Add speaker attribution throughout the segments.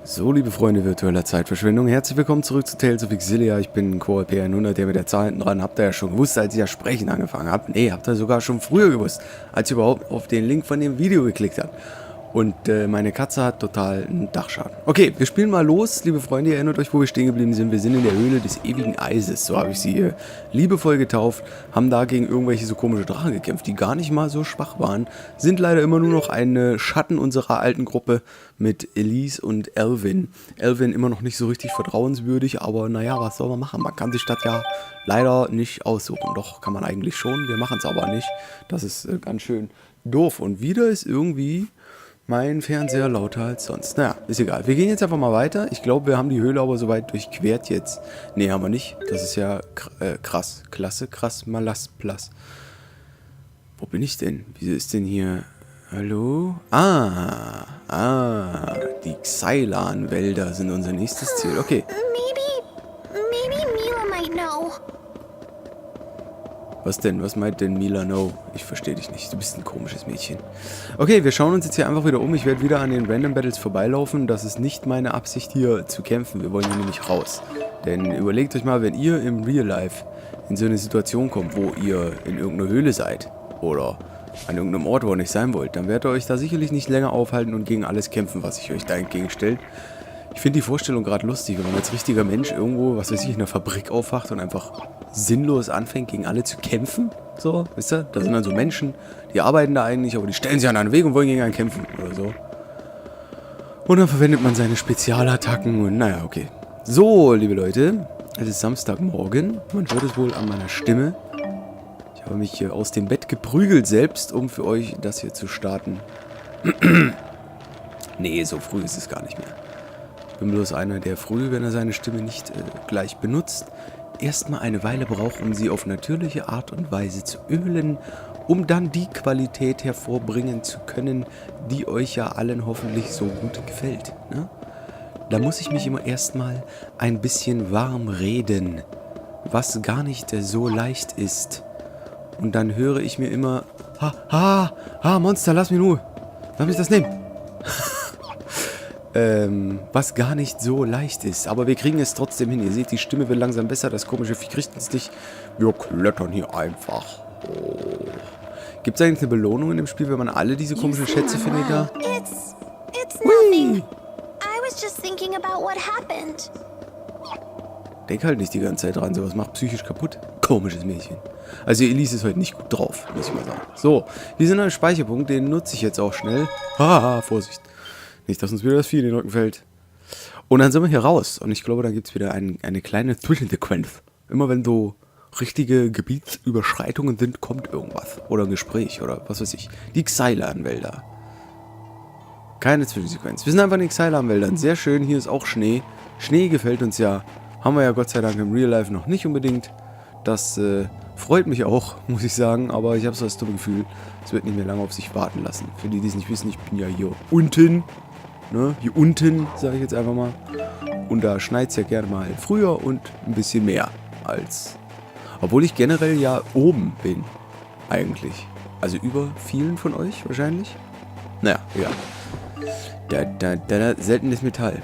Speaker 1: So, liebe Freunde virtueller Zeitverschwendung, herzlich willkommen zurück zu Tales of Xillia. Ich bin Koop 100, der mit der Zahl hinten dran. Habt ihr ja schon gewusst, als ich das Sprechen angefangen habe? Nee, habt ihr sogar schon früher gewusst, als ihr überhaupt auf den Link von dem Video geklickt habt. Und meine Katze hat total einen Dachschaden. Okay, wir spielen mal los, liebe Freunde. Ihr erinnert euch, wo wir stehen geblieben sind. Wir sind in der Höhle des ewigen Eises, so habe ich sie liebevoll getauft. Haben da gegen irgendwelche so komische Drachen gekämpft, die gar nicht mal so schwach waren. Sind leider immer nur noch ein Schatten unserer alten Gruppe mit Elise und Elvin. Elvin immer noch nicht so richtig vertrauenswürdig, aber naja, was soll man machen? Man kann sich das ja leider nicht aussuchen. Doch, kann man eigentlich schon. Wir machen es aber nicht. Das ist ganz schön doof. Und wieder ist irgendwie mein Fernseher lauter als sonst. Naja, ist egal. Wir gehen jetzt einfach mal weiter. Ich glaube, wir haben die Höhle aber soweit durchquert jetzt. Nee, haben wir nicht. Das ist ja krass. Klasse, krass, malas, plus. Wo bin ich denn? Wieso ist denn hier... Hallo? Die Xylan-Wälder sind unser nächstes Ziel. Okay.
Speaker 2: Maybe Mila might know.
Speaker 1: Was denn? Was meint denn Mila No? Ich verstehe dich nicht. Du bist ein komisches Mädchen. Okay, wir schauen uns jetzt hier einfach wieder um. Ich werde wieder an den Random Battles vorbeilaufen. Das ist nicht meine Absicht, hier zu kämpfen. Wir wollen hier nämlich raus. Denn überlegt euch mal, wenn ihr im Real Life in so eine Situation kommt, wo ihr in irgendeiner Höhle seid oder an irgendeinem Ort, wo ihr nicht sein wollt, dann werdet ihr euch da sicherlich nicht länger aufhalten und gegen alles kämpfen, was sich euch da entgegenstellt. Ich finde die Vorstellung gerade lustig, wenn man als richtiger Mensch irgendwo, was weiß ich, in einer Fabrik aufwacht und einfach sinnlos anfängt, gegen alle zu kämpfen. So, wisst ihr? Da sind dann so Menschen, die arbeiten da eigentlich, aber die stellen sich an einen Weg und wollen gegen einen kämpfen oder so. Und dann verwendet man seine Spezialattacken und naja, okay. So, liebe Leute, es ist Samstagmorgen. Man hört es wohl an meiner Stimme. Ich habe mich aus dem Bett geprügelt selbst, um für euch das hier zu starten. Nee, so früh ist es gar nicht mehr. Ich bin bloß einer, der früh, wenn er seine Stimme nicht gleich benutzt, erstmal eine Weile braucht, um sie auf natürliche Art und Weise zu ölen, um dann die Qualität hervorbringen zu können, die euch ja allen hoffentlich so gut gefällt. Ne? Da muss ich mich immer erstmal ein bisschen warm reden, was gar nicht so leicht ist. Und dann höre ich mir immer, Monster, lass mich nur, lass mich das nehmen. Was gar nicht so leicht ist. Aber wir kriegen es trotzdem hin. Ihr seht, die Stimme wird langsam besser. Das komische Vieh kriegt uns nicht. Wir klettern hier einfach. Oh. Gibt es eigentlich eine Belohnung in dem Spiel, wenn man alle diese komischen Schätze findet da?
Speaker 2: It's nothing. I was just thinking about what happened.
Speaker 1: Denk halt nicht die ganze Zeit dran. Sowas macht psychisch kaputt. Komisches Mädchen. Also Elise ist heute nicht gut drauf, muss ich mal sagen. So, wir sind an einem Speicherpunkt. Den nutze ich jetzt auch schnell. Vorsicht. Nicht, dass uns wieder das Vieh in den Rücken fällt. Und dann sind wir hier raus. Und ich glaube, da gibt es wieder eine kleine Zwischensequenz. Immer wenn so richtige Gebietsüberschreitungen sind, kommt irgendwas. Oder ein Gespräch oder was weiß ich. Die Xylan-Wälder. Keine Zwischensequenz. Wir sind einfach in den Xylan-Wäldern. Sehr schön. Hier ist auch Schnee. Schnee gefällt uns ja. Haben wir ja Gott sei Dank im Real Life noch nicht unbedingt. Das freut mich auch, muss ich sagen. Aber ich habe so das dumme Gefühl, es wird nicht mehr lange auf sich warten lassen. Für die, die es nicht wissen, ich bin ja hier unten. Ne? Hier unten, sage ich jetzt einfach mal. Und da schneit es ja gerne mal früher und ein bisschen mehr als... Obwohl ich generell ja oben bin, eigentlich. Also über vielen von euch wahrscheinlich. Naja, egal. Seltenes Metall.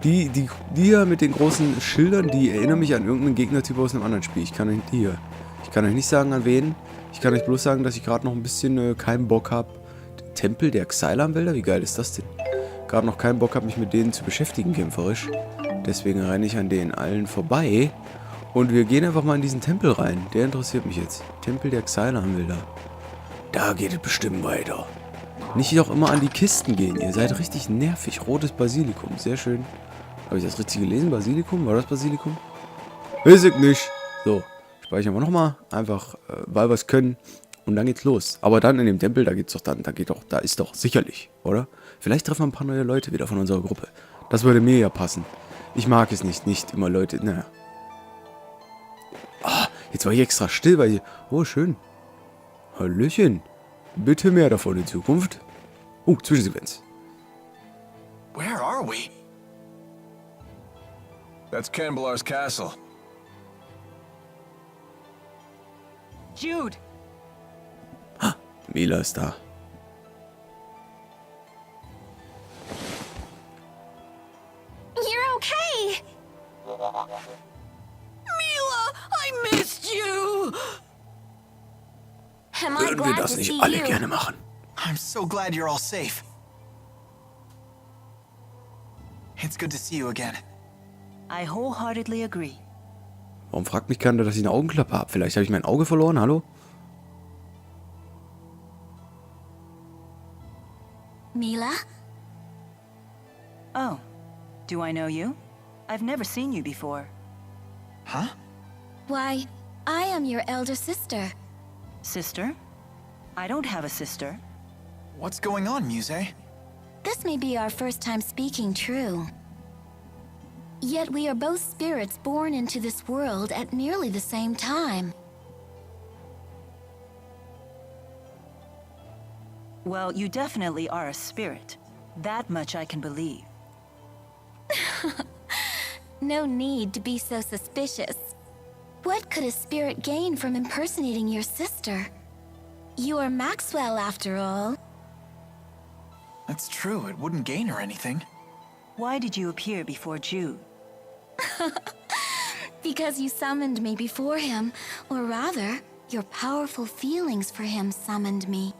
Speaker 1: Die hier mit den großen Schildern, die erinnern mich an irgendeinen Gegnertyp aus einem anderen Spiel. Ich kann euch nicht sagen, an wen. Ich kann euch bloß sagen, dass ich gerade noch ein bisschen keinen Bock habe. Tempel der Xylan-Wälder? Wie geil ist das denn? Gerade noch keinen Bock habe, mich mit denen zu beschäftigen, kämpferisch. Deswegen renne ich an denen allen vorbei. Und wir gehen einfach mal in diesen Tempel rein. Der interessiert mich jetzt. Tempel der Xylan-Wälder. Da geht es bestimmt weiter. Nicht auch immer an die Kisten gehen. Ihr seid richtig nervig. Rotes Basilikum. Sehr schön. Habe ich das richtig gelesen? Basilikum? War das Basilikum? Weiß ich nicht. So. Speichern wir nochmal. Einfach, weil wir es können. Und dann geht's los. Aber dann in dem Tempel, da ist doch sicherlich, oder? Vielleicht treffen wir ein paar neue Leute wieder von unserer Gruppe. Das würde mir ja passen. Ich mag es nicht immer Leute, naja. Jetzt war ich extra still, weil ich... Oh, schön. Hallöchen. Bitte mehr davon in Zukunft. Zwischensequenz.
Speaker 3: Where are we? That's Canbelar's castle.
Speaker 4: Jyde!
Speaker 1: Mila ist da.
Speaker 4: Mila, I missed you.
Speaker 2: Am I
Speaker 1: Würden wir
Speaker 2: glad to
Speaker 1: das
Speaker 2: see
Speaker 1: nicht alle
Speaker 2: you?
Speaker 1: gerne machen?
Speaker 3: I'm so glad you're all safe. It's good to see you again.
Speaker 4: I wholeheartedly agree.
Speaker 1: Warum fragt mich keiner, dass ich eine Augenklappe habe? Vielleicht habe ich mein Auge verloren, hallo?
Speaker 2: Mila?
Speaker 4: Oh, do I know you? I've never seen you before.
Speaker 3: Huh?
Speaker 2: Why, I am your elder sister.
Speaker 4: Sister? I don't have a sister.
Speaker 3: What's going on, Muse?
Speaker 2: This may be our first time speaking true. Yet we are both spirits born into this world at nearly the same time.
Speaker 4: Well, you definitely are a spirit. That much I can believe.
Speaker 2: No need to be so suspicious. What could a spirit gain from impersonating your sister? You are Maxwell, after all.
Speaker 3: That's true, it wouldn't gain her anything.
Speaker 4: Why did you appear before Jyde?
Speaker 2: Because you summoned me before him, or rather, your powerful feelings for him summoned me.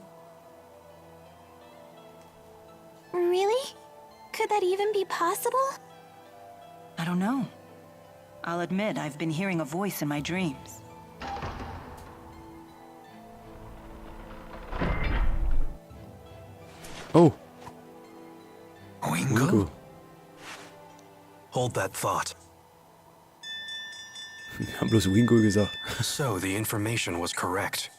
Speaker 2: Really? Could that even be possible?
Speaker 4: I don't know. I'll admit I've been hearing a voice in my dreams.
Speaker 1: Oh,
Speaker 3: Wingo?
Speaker 1: Wingo.
Speaker 5: Hold that thought.
Speaker 1: Wir haben bloß Wingo gesagt.
Speaker 5: So, the information was correct.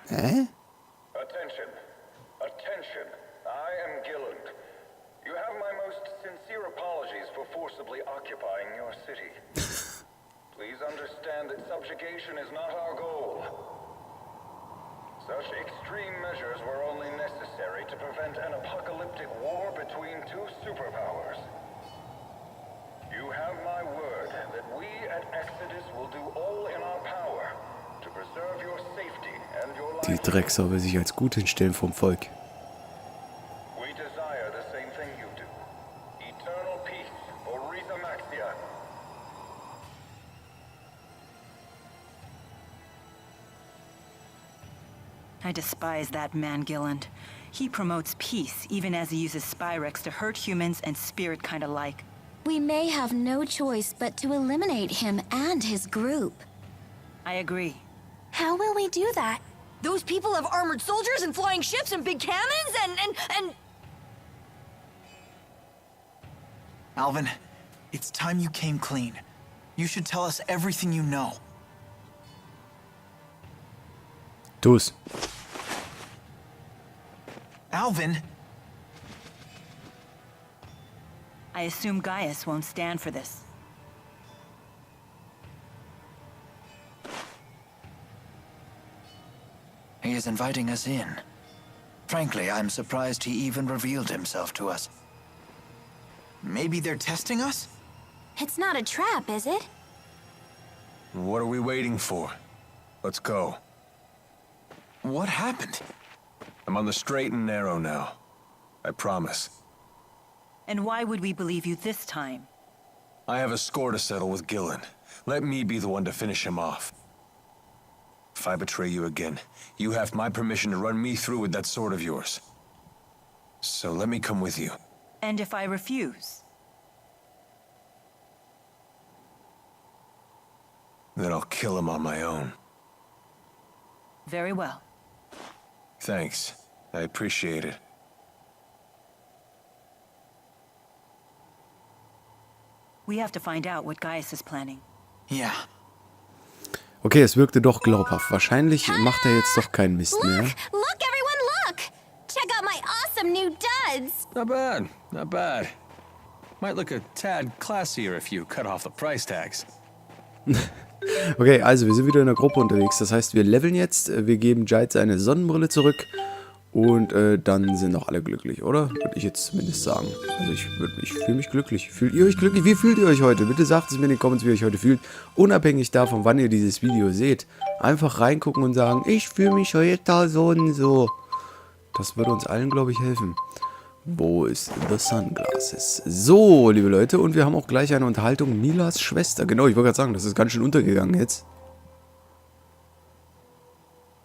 Speaker 1: Hä?
Speaker 6: Attention. Attention. I am Gilland. You have my most sincere apologies for forcibly occupying your city. Please understand that subjugation is not our goal. Such extreme measures were only necessary to prevent an apocalyptic war between two superpowers. You have my word that we at Exodus will do all in our power to preserve your safety and your life.
Speaker 1: Die Drecksau will sich als gut hinstellen vom Volk.
Speaker 6: We desire the same thing you do. Eternal peace for Risa Maxia.
Speaker 4: I despise that man, Gilland. He promotes peace, even as he uses Spyrex to hurt humans and spirit kind of like.
Speaker 2: We may have no choice but to eliminate him and his group.
Speaker 4: I agree.
Speaker 2: How will we do that?
Speaker 7: Those people have armored soldiers and flying ships and big cannons and...
Speaker 3: Alvin, it's time you came clean. You should tell us everything you know.
Speaker 1: Tu's.
Speaker 3: Alvin!
Speaker 4: I assume Gaius won't stand for this.
Speaker 8: He is inviting us in. Frankly, I'm surprised he even revealed himself to us.
Speaker 3: Maybe they're testing us?
Speaker 2: It's not a trap, is it?
Speaker 3: What are we waiting for? Let's go. What happened? I'm on the straight and narrow now. I promise.
Speaker 4: And why would we believe you this time?
Speaker 3: I have a score to settle with Gillen. Let me be the one to finish him off. If I betray you again, you have my permission to run me through with that sword of yours. So let me come with you.
Speaker 4: And if I refuse?
Speaker 3: Then I'll kill him on my own.
Speaker 4: Very well.
Speaker 3: Thanks. I appreciate it.
Speaker 4: We have to find out what Gaius is planning.
Speaker 3: Ja.
Speaker 1: Okay, es wirkte doch glaubhaft. Wahrscheinlich macht er jetzt doch keinen Mist mehr.
Speaker 2: Look, everyone, look! Check out my awesome new duds!
Speaker 5: Not bad, not bad. Might look a tad classier if you cut off the price tags.
Speaker 1: Okay, also wir sind wieder in der Gruppe unterwegs. Das heißt, wir leveln jetzt. Wir geben Jyde seine Sonnenbrille zurück. Und dann sind auch alle glücklich, oder? Würde ich jetzt zumindest sagen. Also ich fühle mich glücklich. Fühlt ihr euch glücklich? Wie fühlt ihr euch heute? Bitte sagt es mir in den Comments, wie ihr euch heute fühlt. Unabhängig davon, wann ihr dieses Video seht. Einfach reingucken und sagen, ich fühle mich heute so und so. Das würde uns allen, glaube ich, helfen. Wo ist the Sunglasses? So, liebe Leute, und wir haben auch gleich eine Unterhaltung. Milas Schwester. Genau, ich wollte gerade sagen, das ist ganz schön untergegangen jetzt.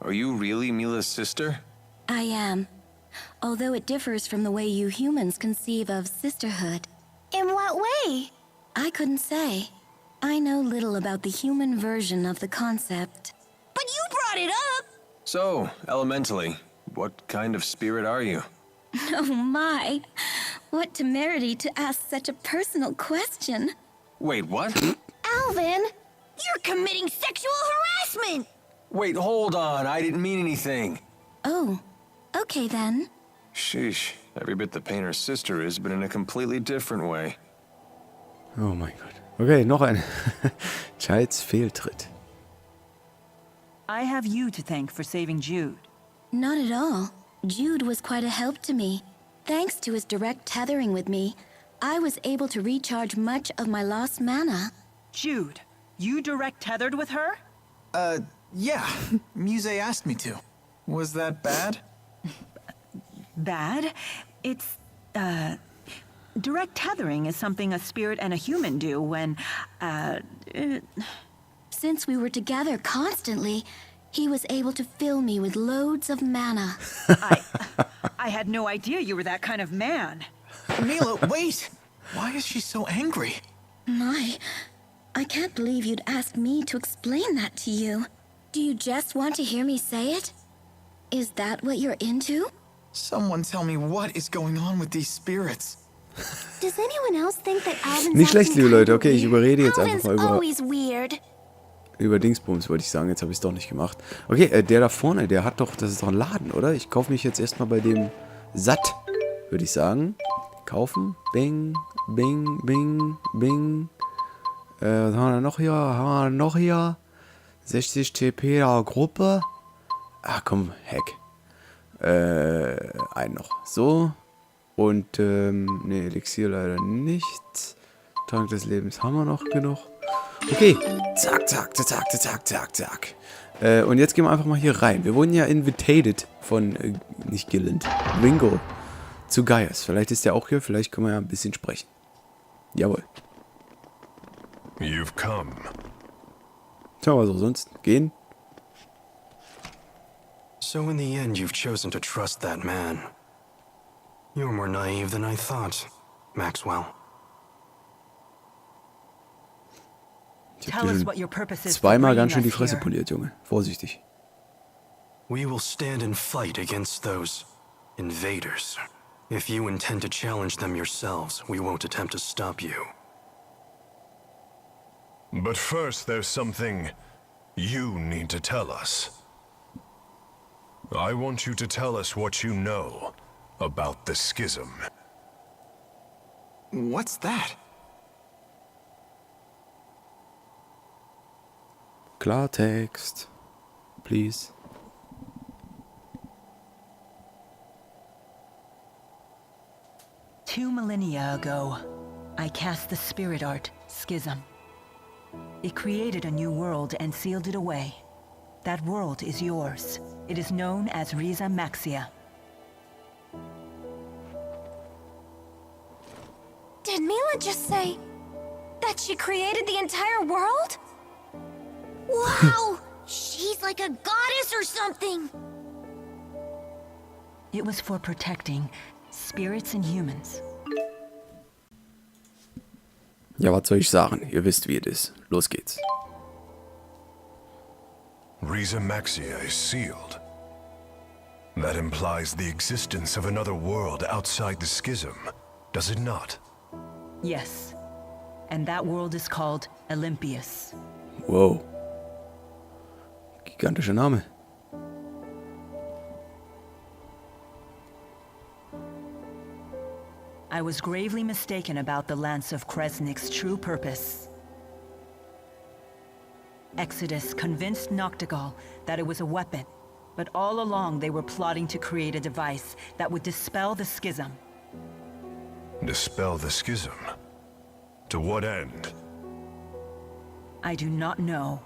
Speaker 3: Are you really Mila's sister?
Speaker 2: I am. Although it differs from the way you humans conceive of sisterhood.
Speaker 7: In what way?
Speaker 2: I couldn't say. I know little about the human version of the concept.
Speaker 7: But you brought it up!
Speaker 3: So, elementally, what kind of spirit are you?
Speaker 2: Oh my! What temerity to ask such a personal question.
Speaker 3: Wait, what?
Speaker 7: Alvin, you're committing sexual harassment!
Speaker 3: Wait, hold on, I didn't mean anything.
Speaker 2: Oh, okay then.
Speaker 3: Sheesh, every bit the painter's sister is, but in a completely different way.
Speaker 1: Oh mein Gott. Okay, noch ein. Jydes Fehltritt.
Speaker 4: I have you to thank for saving Jyde.
Speaker 2: Not at all. Jyde was quite a help to me. Thanks to his direct tethering with me, I was able to recharge much of my lost mana.
Speaker 4: Jyde, you direct tethered with her?
Speaker 9: Yeah. Muse asked me to. Was that bad?
Speaker 4: Bad? It's, direct tethering is something a spirit and a human do when,
Speaker 2: Since we were together constantly, he was able to fill me with loads of mana.
Speaker 4: I had no idea you were that kind of man.
Speaker 9: Mila, wait! Why is she so angry?
Speaker 2: I can't believe you'd ask me to explain that to you. Do you just want to hear me say it? Is that what you're into?
Speaker 9: Someone tell me what is going on with these spirits.
Speaker 2: Does anyone else think that Alvin's
Speaker 1: Nicht schlecht,
Speaker 2: acting
Speaker 1: liebe Leute.
Speaker 2: kinda
Speaker 1: Okay, ich
Speaker 2: weird?
Speaker 1: überrede jetzt
Speaker 2: Alvin's
Speaker 1: einfach mal
Speaker 2: always weird.
Speaker 1: über Dingsbums, wollte ich sagen. Jetzt habe ich es doch nicht gemacht. Okay, der da vorne, der hat doch, das ist doch ein Laden, oder? Ich kaufe mich jetzt erstmal bei dem satt, würde ich sagen. Kaufen. Bing, bing, bing, bing. Was haben wir noch hier? 60 TP der Gruppe. Ach komm, Hack. Einen noch. So. Und, ne, Elixier leider nicht. Trank des Lebens haben wir noch genug. Okay. Zack, zack, zack, zack, zack, zack. Und jetzt gehen wir einfach mal hier rein. Wir wurden ja invitated von, nicht Gilland, Ringo zu Gaius. Vielleicht ist der auch hier, vielleicht können wir ja ein bisschen sprechen. Jawohl.
Speaker 10: You've come.
Speaker 1: Tja, was auch sonst? Gehen?
Speaker 11: So in the end, you've chosen to trust that man. You're more naive than I thought, Maxwell.
Speaker 4: Tell us what your purpose is.
Speaker 1: Zweimal ganz schön die Fresse poliert, Junge. Vorsichtig.
Speaker 11: We will stand and fight against those invaders. If you intend to challenge them yourselves, we won't attempt to stop you.
Speaker 10: But first, there's something you need to tell us. I want you to tell us what you know about the schism.
Speaker 9: What's that?
Speaker 1: Klartext. Please.
Speaker 4: Two millennia ago, I cast the spirit art, Schism. It created a new world and sealed it away. That world is yours. It is known as Riza Maxia.
Speaker 7: Did Mila just say that she created the entire world? Wow! She's like a goddess or something!
Speaker 4: It was for protecting spirits and humans.
Speaker 1: Ja, was soll ich sagen? Ihr wisst, wie es ist. Los geht's.
Speaker 10: Riza Maxia is sealed. That implies the existence of another world outside the schism, does it not?
Speaker 4: Yes. And that world is called Olympius.
Speaker 1: Wow. Gigantischer Name.
Speaker 4: I was gravely mistaken about the Lance of Kresnik's true purpose. Exodus convinced Noctigal that it was a weapon, but all along they were plotting to create a device that would dispel the schism.
Speaker 10: Dispel the schism? To what end?
Speaker 4: I do not know.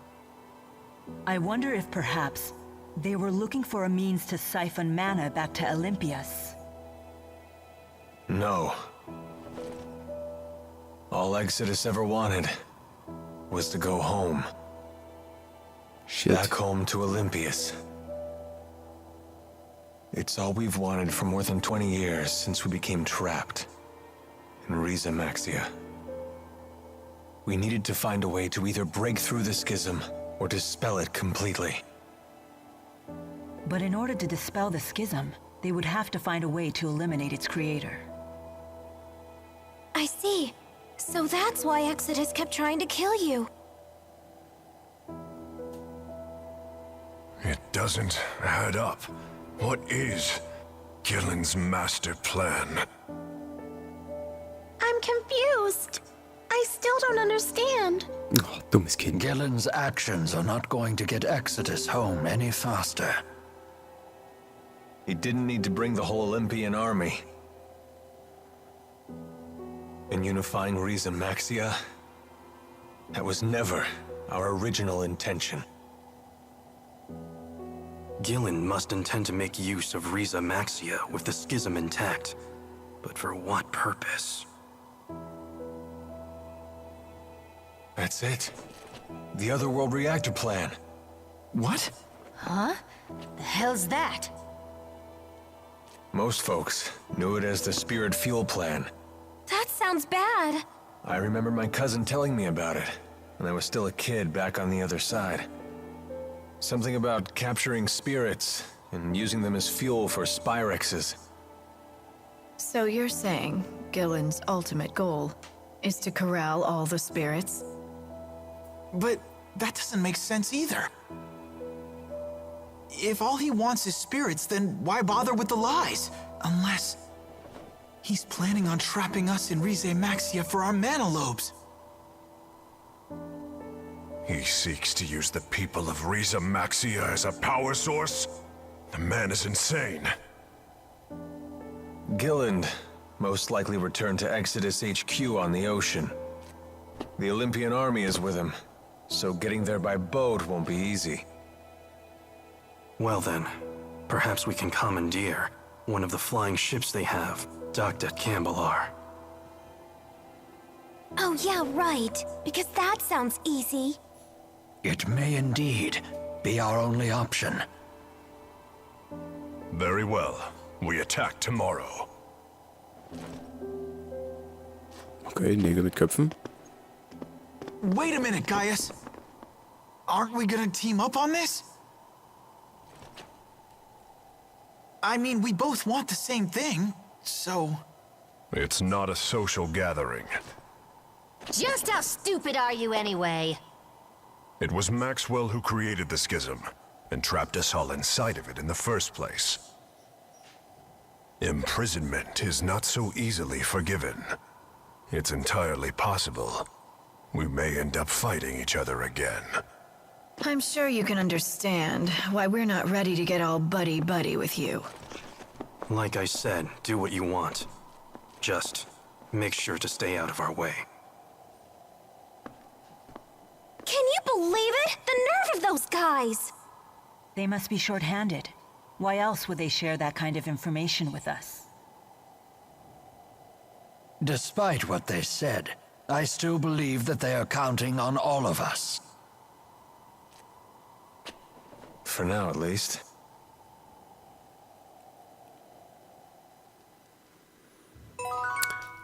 Speaker 4: I wonder if perhaps They were looking for a means to siphon mana back to Olympias.
Speaker 3: No. All Exodus ever wanted was to go home.
Speaker 1: Shit.
Speaker 3: Back home to Olympias. It's all we've wanted for more than 20 years since we became trapped in Riza Maxia. We needed to find a way to either break through the schism or dispel it completely.
Speaker 4: But in order to dispel the schism, they would have to find a way to eliminate its creator.
Speaker 7: I see. So that's why Exodus kept trying to kill you.
Speaker 10: It doesn't add up. What is Gillen's master plan?
Speaker 7: I'm confused. I still don't understand.
Speaker 1: Oh, dummes Kind.
Speaker 8: Gillen's actions are not going to get Exodus home any faster.
Speaker 3: He didn't need to bring the whole Olympian army. In unifying Riza Maxia, that was never our original intention.
Speaker 11: Gillen must intend to make use of Riza Maxia with the schism intact. But for what purpose?
Speaker 3: That's it. The Otherworld reactor plan.
Speaker 9: What?
Speaker 7: Huh? The hell's that?
Speaker 3: Most folks knew it as the Spirit Fuel Plan.
Speaker 7: That sounds bad.
Speaker 3: I remember my cousin telling me about it, when I was still a kid back on the other side. Something about capturing spirits and using them as fuel for Spyrexes.
Speaker 12: So you're saying Gillen's ultimate goal is to corral all the spirits?
Speaker 9: But that doesn't make sense either. If all he wants is spirits, then why bother with the lies? Unless he's planning on trapping us in Rize Maxia for our mana lobes.
Speaker 10: He seeks to use the people of Riza Maxia as a power source? The man is insane.
Speaker 3: Gillen most likely returned to Exodus HQ on the ocean. The Olympian army is with him, so getting there by boat won't be easy.
Speaker 11: Well then, perhaps we can commandeer one of the flying ships they have, docked at Cambalar.
Speaker 7: Oh yeah, right. Because that sounds easy.
Speaker 8: It may indeed be our only option.
Speaker 10: Very well. We attack tomorrow.
Speaker 1: Okay, Nägel mit Köpfen.
Speaker 9: Wait a minute, Gaius. Aren't we gonna team up on this? I mean, we both want the same thing, so...
Speaker 10: It's not a social gathering.
Speaker 2: Just how stupid are you anyway?
Speaker 10: It was Maxwell who created the schism, and trapped us all inside of it in the first place. Imprisonment is not so easily forgiven. It's entirely possible we may end up fighting each other again.
Speaker 12: I'm sure you can understand why we're not ready to get all buddy-buddy with you.
Speaker 11: Like I said, do what you want. Just make sure to stay out of our way.
Speaker 7: Can you believe it? The nerve of those guys!
Speaker 4: They must be short-handed. Why else would they share that kind of information with us?
Speaker 8: Despite what they said, I still believe that they are counting on all of us.
Speaker 3: For now, at least.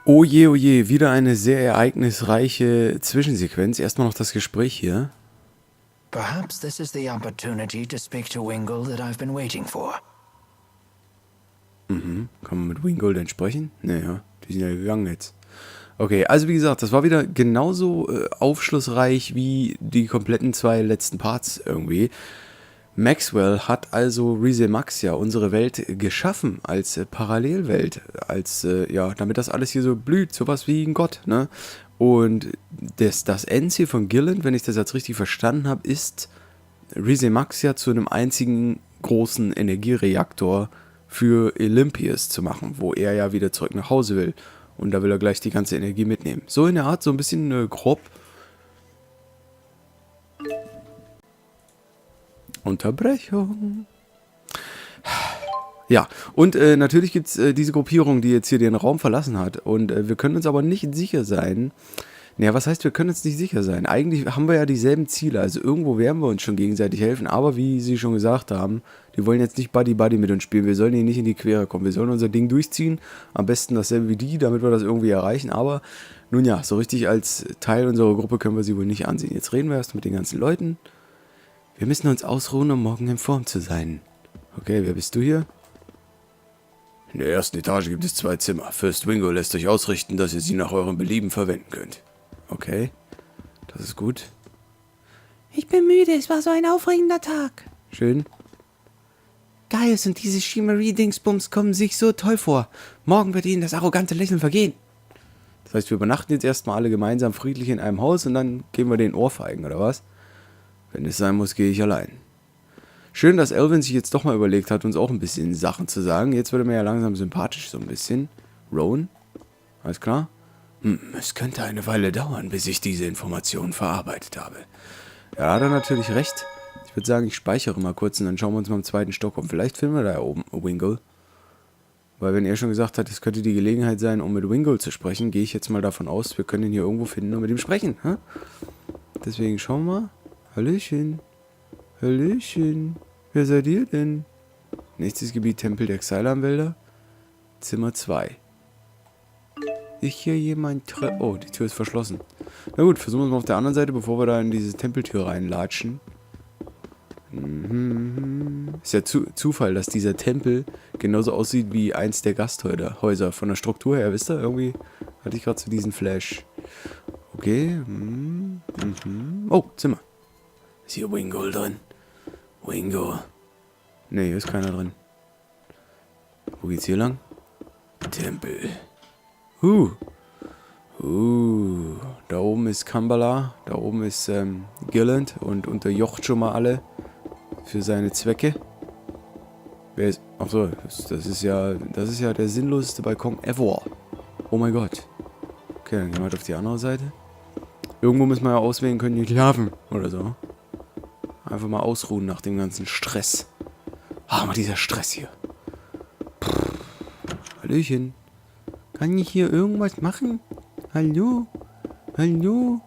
Speaker 1: Oh je, wieder eine sehr ereignisreiche Zwischensequenz. Erstmal noch das Gespräch hier.
Speaker 8: Perhaps this is the opportunity to speak to Wingle that I've been waiting for.
Speaker 1: Kann man mit Wingle denn sprechen? Naja, die sind ja gegangen jetzt. Okay, also wie gesagt, das war wieder genauso aufschlussreich wie die kompletten 2 letzten Parts irgendwie. Maxwell hat also Rize Maxia, unsere Welt, geschaffen als Parallelwelt, als, ja, damit das alles hier so blüht, sowas wie ein Gott, ne? Und das Endziel von Gillen, wenn ich das jetzt richtig verstanden habe, ist, Rize Maxia zu einem einzigen großen Energiereaktor für Olympias zu machen, wo er ja wieder zurück nach Hause will. Und da will er gleich die ganze Energie mitnehmen. So in der Art, so ein bisschen grob. Unterbrechung. Ja, und natürlich gibt es diese Gruppierung, die jetzt hier den Raum verlassen hat. Und wir können uns aber nicht sicher sein. Naja, was heißt, wir können uns nicht sicher sein? Eigentlich haben wir ja dieselben Ziele. Also irgendwo werden wir uns schon gegenseitig helfen. Aber wie Sie schon gesagt haben, die wollen jetzt nicht Buddy-Buddy mit uns spielen. Wir sollen hier nicht in die Quere kommen. Wir sollen unser Ding durchziehen. Am besten dasselbe wie die, damit wir das irgendwie erreichen. Aber nun ja, so richtig als Teil unserer Gruppe können wir sie wohl nicht ansehen. Jetzt reden wir erst mit den ganzen Leuten. Wir müssen uns ausruhen, um morgen in Form zu sein. Okay, wer bist du hier? In der ersten Etage gibt es 2 Zimmer. Fürst Wingo lässt euch ausrichten, dass ihr sie nach eurem Belieben verwenden könnt. Okay, das ist gut. Ich bin müde, es war so ein aufregender Tag. Schön. Gaius und diese Chimerie-Dingsbums kommen sich so toll vor. Morgen wird ihnen das arrogante Lächeln vergehen. Das heißt, wir übernachten jetzt erstmal alle gemeinsam friedlich in einem Haus und dann geben wir den Ohrfeigen, oder was? Wenn es sein muss, gehe ich allein. Schön, dass Alvin sich jetzt doch mal überlegt hat, uns auch ein bisschen Sachen zu sagen. Jetzt wird er mir ja langsam sympathisch, so ein bisschen. Rowan? Alles klar? Es könnte eine Weile dauern, bis ich diese Informationen verarbeitet habe. Ja, hat er natürlich recht. Ich würde sagen, ich speichere mal kurz und dann schauen wir uns mal im 2. Stock um. Vielleicht finden wir da ja oben Wingo. Weil wenn er schon gesagt hat, es könnte die Gelegenheit sein, um mit Wingo zu sprechen, gehe ich jetzt mal davon aus, wir können ihn hier irgendwo finden und mit ihm sprechen. Hä? Deswegen schauen wir mal. Hallöchen. Hallöchen. Wer seid ihr denn? Nächstes Gebiet Tempel der Xillia-Wälder. Zimmer 2. Ist hier jemand Oh, die Tür ist verschlossen. Na gut, versuchen wir es mal auf der anderen Seite, bevor wir da in diese Tempeltür reinlatschen. Ist ja Zufall, dass dieser Tempel genauso aussieht wie eins der Gasthäuser. Von der Struktur her, wisst ihr? Irgendwie hatte ich gerade so diesen Flash. Okay. Oh, Zimmer. Ist hier Wingo drin? Wingo. Ne, hier ist keiner drin. Wo geht's hier lang? Tempel. Da oben ist Kambala, da oben ist Gilland und unterjocht schon mal alle für seine Zwecke. Wer ist... Achso, das ist ja der sinnloseste Balkon ever. Oh mein Gott. Okay, dann gehen wir halt auf die andere Seite. Irgendwo müssen wir ja auswählen können, die schlafen oder so. Einfach mal ausruhen nach dem ganzen Stress. Mal dieser Stress hier. Hallöchen. Kann ich hier irgendwas machen? Hallo? Hallo?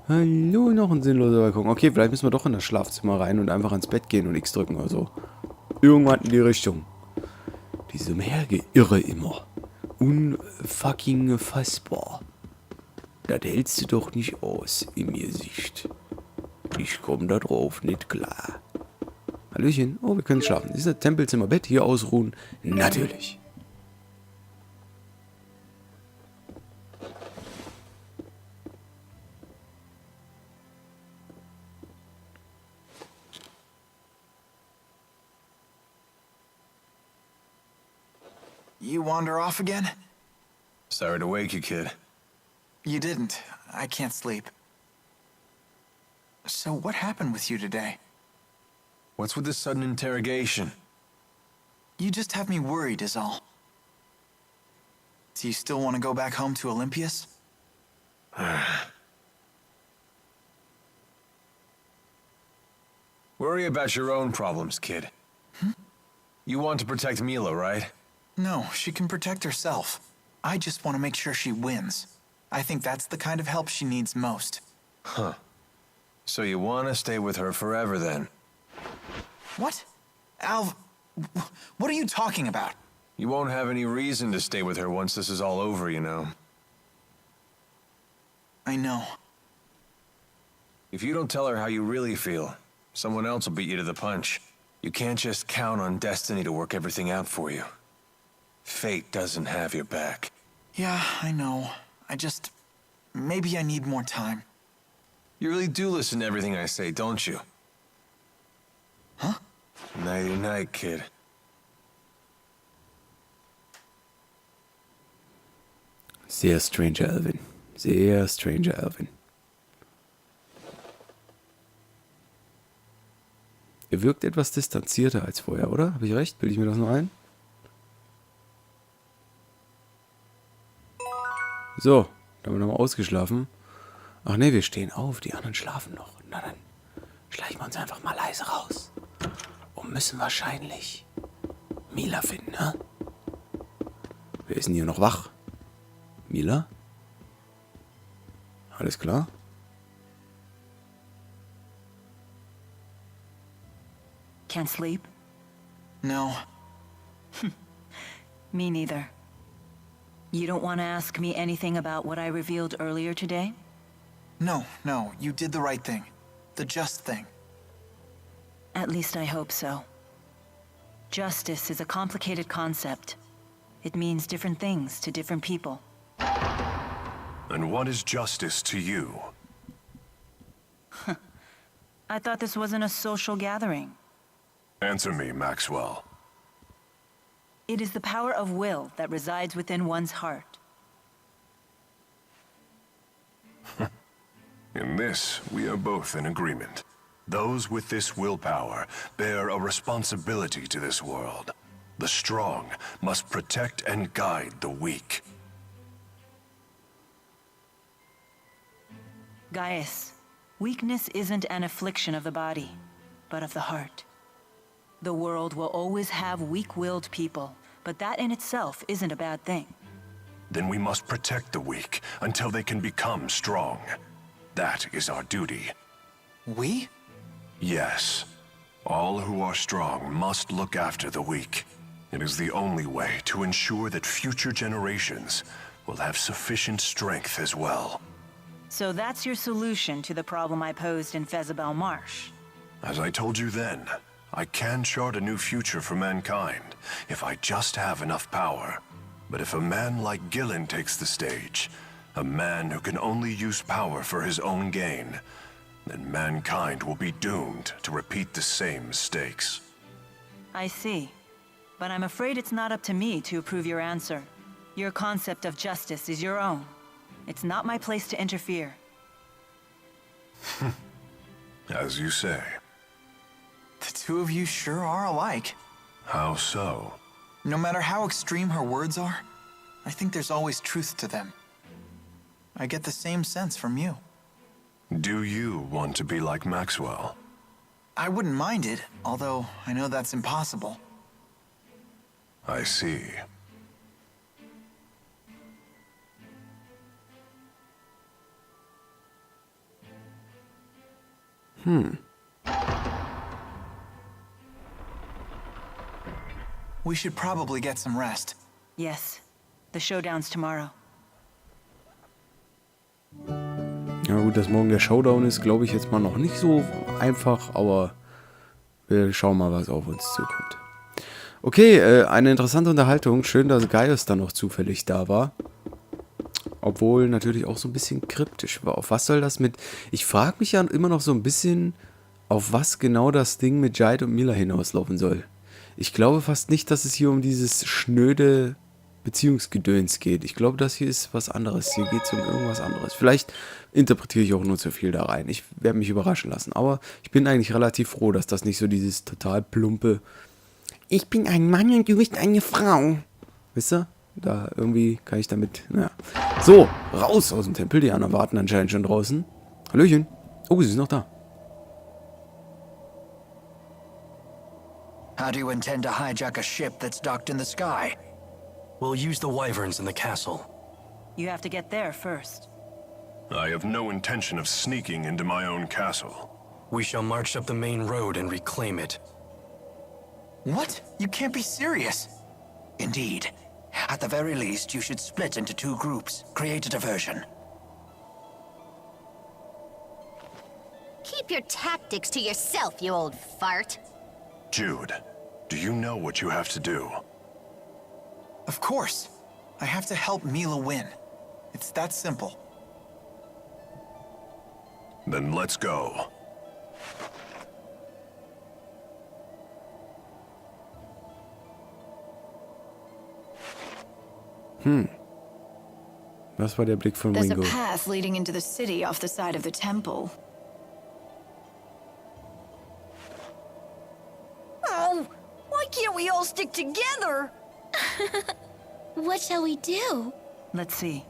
Speaker 1: Hallo? Noch ein sinnloser Balkon. Okay, vielleicht müssen wir doch in das Schlafzimmer rein und einfach ans Bett gehen und X drücken oder so. Irgendwann in die Richtung. Diese Irre immer. Unfucking fassbar. Das hältst du doch nicht aus in mir Sicht. Ich komme da drauf nicht klar. Hallöchen. Oh, wir können schlafen. Ist das Tempelzimmer Bett? Hier ausruhen? Natürlich.
Speaker 9: You wander off again?
Speaker 3: Sorry to wake you, kid.
Speaker 9: You didn't. I can't sleep. So what happened with you today?
Speaker 3: What's with this sudden interrogation?
Speaker 9: You just have me worried is all. Do you still want to go back home to Olympias?
Speaker 3: Worry about your own problems, kid. You want to protect Mila, right?
Speaker 9: No, she can protect herself. I just want to make sure she wins. I think that's the kind of help she needs most.
Speaker 3: Huh. So you want to stay with her forever, then?
Speaker 9: What? Alv, what are you talking about?
Speaker 3: You won't have any reason to stay with her once this is all over, you know.
Speaker 9: I know.
Speaker 3: If you don't tell her how you really feel, someone else will beat you to the punch. You can't just count on destiny to work everything out for you. Fate doesn't have your back.
Speaker 9: Yeah, I know. Maybe I need more time.
Speaker 3: You really do listen to everything I say, don't you?
Speaker 9: Huh?
Speaker 3: Nighty night, kid.
Speaker 1: Sehr stranger Alvin. Sehr stranger Alvin. Er wirkt etwas distanzierter als vorher, oder? Habe ich recht? Bilde ich mir das nur ein? So, da haben wir nochmal ausgeschlafen. Ach ne, wir stehen auf, die anderen schlafen noch. Na dann schleichen wir uns einfach mal leise raus. müssen wahrscheinlich Mila finden, ne? Wer ist denn hier noch wach? Mila? Alles klar?
Speaker 4: Can't sleep?
Speaker 9: No.
Speaker 4: Me neither. You don't want to ask me anything about what I revealed earlier today?
Speaker 9: No, you did the right thing. The just thing.
Speaker 4: At least I hope so. Justice is a complicated concept. It means different things to different people.
Speaker 10: And what is justice to you?
Speaker 4: I thought this wasn't a social gathering.
Speaker 10: Answer me, Maxwell.
Speaker 4: It is the power of will that resides within one's heart.
Speaker 10: In this, we are both in agreement. Those with this willpower bear a responsibility to this world. The strong must protect and guide the weak.
Speaker 4: Gaius, weakness isn't an affliction of the body, but of the heart. The world will always have weak-willed people, but that in itself isn't a bad thing.
Speaker 10: Then we must protect the weak until they can become strong. That is our duty.
Speaker 9: We?
Speaker 10: Yes. All who are strong must look after the weak. It is the only way to ensure that future generations will have sufficient strength as well.
Speaker 4: So that's your solution to the problem I posed in Fezabel Marsh.
Speaker 10: As I told you then, I can chart a new future for mankind if I just have enough power. But if a man like Gillen takes the stage, a man who can only use power for his own gain, then mankind will be doomed to repeat the same mistakes.
Speaker 4: I see. But I'm afraid it's not up to me to approve your answer. Your concept of justice is your own. It's not my place to interfere.
Speaker 10: As you say.
Speaker 9: The two of you sure are alike.
Speaker 10: How so?
Speaker 9: No matter how extreme her words are, I think there's always truth to them. I get the same sense from you.
Speaker 10: Do you want to be like Maxwell?
Speaker 9: I wouldn't mind it, although I know that's impossible.
Speaker 10: I see.
Speaker 9: We should probably get some rest.
Speaker 4: Yes. The showdown's tomorrow.
Speaker 1: Ja gut, dass morgen der Showdown ist, glaube ich jetzt mal noch nicht so einfach, aber wir schauen mal, was auf uns zukommt. Okay, eine interessante Unterhaltung. Schön, dass Gaius dann noch zufällig da war. Obwohl natürlich auch so ein bisschen kryptisch war. Auf was soll das mit... Ich frage mich ja immer noch so ein bisschen, auf was genau das Ding mit Jyde und Mila hinauslaufen soll. Ich glaube fast nicht, dass es hier um dieses schnöde Beziehungsgedöns geht. Ich glaube, das hier ist was anderes. Hier geht es um irgendwas anderes. Vielleicht interpretiere ich auch nur zu viel da rein. Ich werde mich überraschen lassen. Aber ich bin eigentlich relativ froh, dass das nicht so dieses total plumpe "Ich bin ein Mann und du bist eine Frau." Wisst ihr? Da irgendwie kann ich damit... Naja. So, raus aus dem Tempel. Die anderen warten anscheinend schon draußen. Hallöchen. Oh, sie ist noch da.
Speaker 8: How do you intend to hijack a ship that's docked in the sky?
Speaker 11: We'll use the wyverns in the castle.
Speaker 4: You have to get there first.
Speaker 10: I have no intention of sneaking into my own castle.
Speaker 11: We shall march up the main road and reclaim it.
Speaker 9: What? You can't be serious.
Speaker 8: Indeed. At the very least, you should split into two groups. Create a diversion.
Speaker 7: Keep your tactics to yourself, you old fart.
Speaker 10: Jyde, do you know what you have to do?
Speaker 9: Of course. I have to help Mila win. It's that simple.
Speaker 10: Then let's go.
Speaker 1: Was war der Blick von
Speaker 12: There's a
Speaker 1: Ringo?
Speaker 12: path leading into the city off the side of the temple.
Speaker 7: Oh, why can't we all stick together? What shall we do?
Speaker 4: Let's see.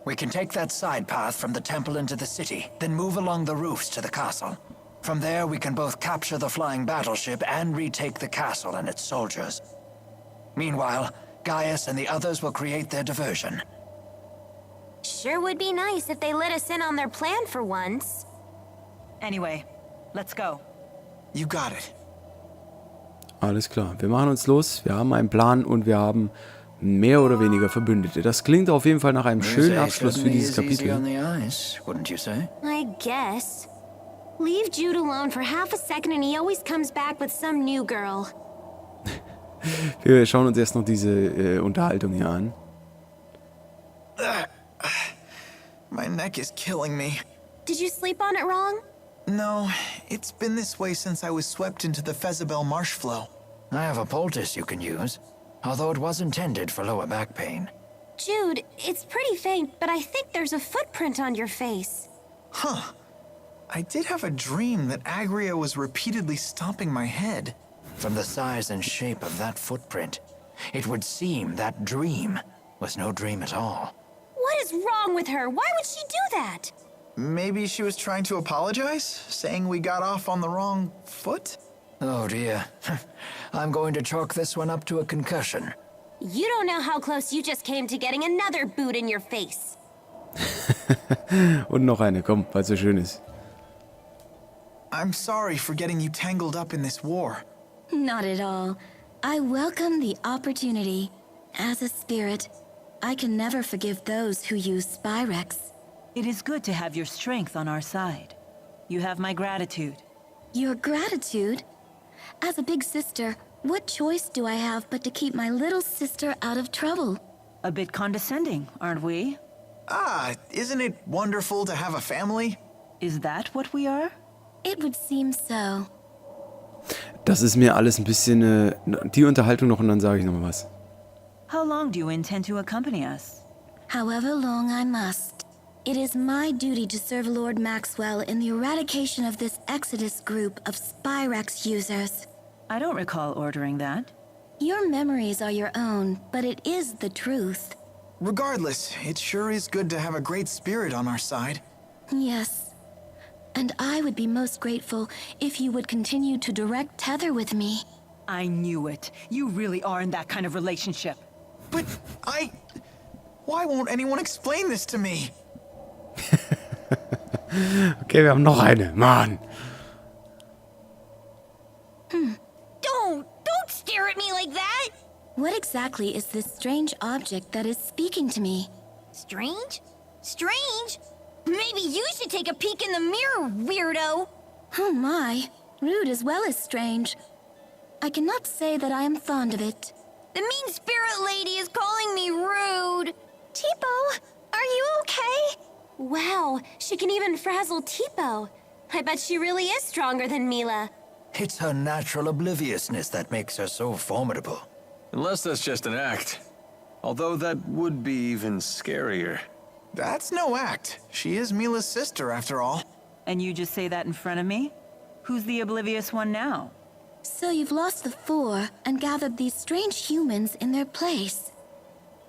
Speaker 8: We can take that side path from the temple into the city, then move along the roofs to the castle. From there, we can both capture the flying battleship and retake the castle and its soldiers. Meanwhile, Gaius and the others will create their diversion.
Speaker 7: Sure would be nice if they let us in on their plan for once.
Speaker 4: Anyway, let's go.
Speaker 9: You got it.
Speaker 1: Alles klar, wir machen uns los, wir haben einen Plan und wir haben mehr oder weniger Verbündete. Das klingt auf jeden Fall nach einem schönen Abschluss für dieses Kapitel.
Speaker 7: I guess. Leave Jyde alone for half a second and he always comes back with some new girl.
Speaker 1: Wir schauen uns erst noch diese Unterhaltung hier an.
Speaker 9: My neck is killing me.
Speaker 7: Did you sleep on it wrong?
Speaker 9: No, it's been this way since I was swept into the Fezabel marsh flow.
Speaker 8: I have a poultice you can use, although it was intended for lower back pain.
Speaker 7: Jyde, it's pretty faint, but I think there's a footprint on your face.
Speaker 9: Huh. I did have a dream that Agria was repeatedly stomping my head.
Speaker 8: From the size and shape of that footprint, it would seem that dream was no dream at all.
Speaker 7: What is wrong with her? Why would she do that?
Speaker 9: Maybe she was trying to apologize, saying we got off on the wrong foot?
Speaker 8: Oh dear. I'm going to chalk this one up to a concussion.
Speaker 7: You don't know how close you just came to getting another boot in your face.
Speaker 1: Und noch eine, komm, weil es so schön ist.
Speaker 9: I'm sorry for getting you tangled up in this war.
Speaker 2: Not at all. I welcome the opportunity. As a spirit, I can never forgive those who use Spyrex.
Speaker 4: It is good to have your strength on our side. You have my gratitude.
Speaker 2: Your gratitude? As a big sister, what choice do I have but to keep my little sister out of trouble?
Speaker 4: A bit condescending, aren't we?
Speaker 9: Ah, isn't it wonderful to have a family?
Speaker 4: Is that what we are?
Speaker 2: It would seem so.
Speaker 1: Das ist mir alles ein bisschen die Unterhaltung noch und dann sage ich nochmal was.
Speaker 4: How long do you intend to accompany us?
Speaker 2: However long I must. It is my duty to serve Lord Maxwell in the eradication of this Exodus group of Spyrex users.
Speaker 4: I don't recall ordering that.
Speaker 2: Your memories are your own, but it is the truth.
Speaker 9: Regardless, it sure is good to have a great spirit on our side.
Speaker 2: Yes. And I would be most grateful if you would continue to direct tether with me.
Speaker 4: I knew it. You really are in that kind of relationship.
Speaker 9: But why won't anyone explain this to me?
Speaker 1: Okay, wir haben noch eine. Mann.
Speaker 7: Don't stare at me like that!
Speaker 2: What exactly is this strange object that is speaking to me?
Speaker 7: Strange? Strange? Maybe you should take a peek in the mirror, weirdo!
Speaker 2: Oh my, rude as well as strange. I cannot say that I am fond of it.
Speaker 7: The mean spirit lady is calling me rude! Tipo, are you okay? Wow, she can even frazzle Tipo. I bet she really is stronger than Mila.
Speaker 8: It's her natural obliviousness that makes her so formidable.
Speaker 5: Unless that's just an act. Although that would be even scarier.
Speaker 9: That's no act. She is Mila's sister, after all.
Speaker 4: And you just say that in front of me? Who's the oblivious one now?
Speaker 2: So you've lost the four and gathered these strange humans in their place.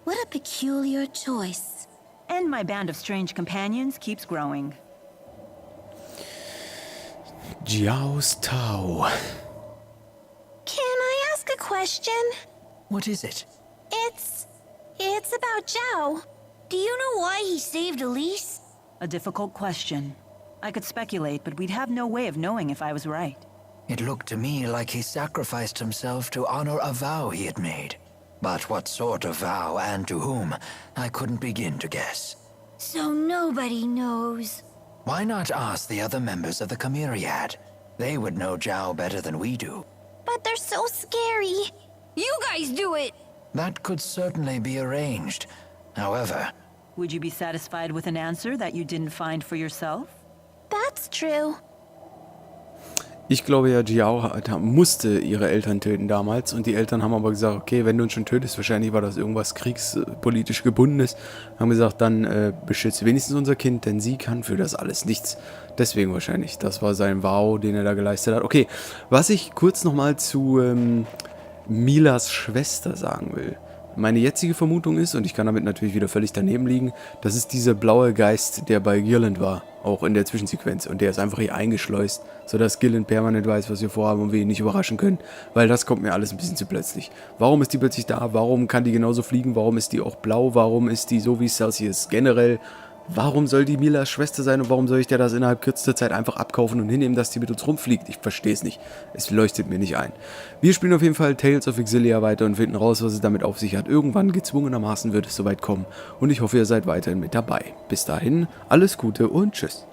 Speaker 2: What a peculiar choice.
Speaker 4: And my band of strange companions keeps growing.
Speaker 1: Jiao's Tao.
Speaker 7: Can I ask a question?
Speaker 8: What is it?
Speaker 7: It's about Zhao. Do you know why he saved Elise?
Speaker 4: A difficult question. I could speculate, but we'd have no way of knowing if I was right.
Speaker 8: It looked to me like he sacrificed himself to honor a vow he had made. But what sort of vow and to whom, I couldn't begin to guess.
Speaker 7: So nobody knows.
Speaker 8: Why not ask the other members of the Chimeriad? They would know Zhao better than we do.
Speaker 7: But they're so scary. You guys do it!
Speaker 8: That could certainly be arranged. However...
Speaker 4: Would you be satisfied with an answer that you didn't find for yourself?
Speaker 7: That's true.
Speaker 1: Ich glaube ja, Jiao musste ihre Eltern töten damals und die Eltern haben aber gesagt, okay, wenn du uns schon tötest, wahrscheinlich war das irgendwas kriegspolitisch gebundenes, haben gesagt, dann beschütze wenigstens unser Kind, denn sie kann für das alles nichts. Deswegen wahrscheinlich. Das war sein Vow, den er da geleistet hat. Okay, was ich kurz nochmal zu Milas Schwester sagen will. meine jetzige Vermutung ist, und ich kann damit natürlich wieder völlig daneben liegen, das ist dieser blaue Geist, der bei Gillen war, auch in der Zwischensequenz. Und der ist einfach hier eingeschleust, sodass Gillen permanent weiß, was wir vorhaben und wir ihn nicht überraschen können. Weil das kommt mir alles ein bisschen zu plötzlich. Warum ist die plötzlich da? Warum kann die genauso fliegen? Warum ist die auch blau? Warum ist die so wie Celsius generell? Warum soll die Milas Schwester sein und warum soll ich der das innerhalb kürzester Zeit einfach abkaufen und hinnehmen, dass die mit uns rumfliegt? Ich verstehe es nicht. Es leuchtet mir nicht ein. Wir spielen auf jeden Fall Tales of Xillia weiter und finden raus, was es damit auf sich hat. Irgendwann gezwungenermaßen wird es soweit kommen und ich hoffe, ihr seid weiterhin mit dabei. Bis dahin, alles Gute und tschüss.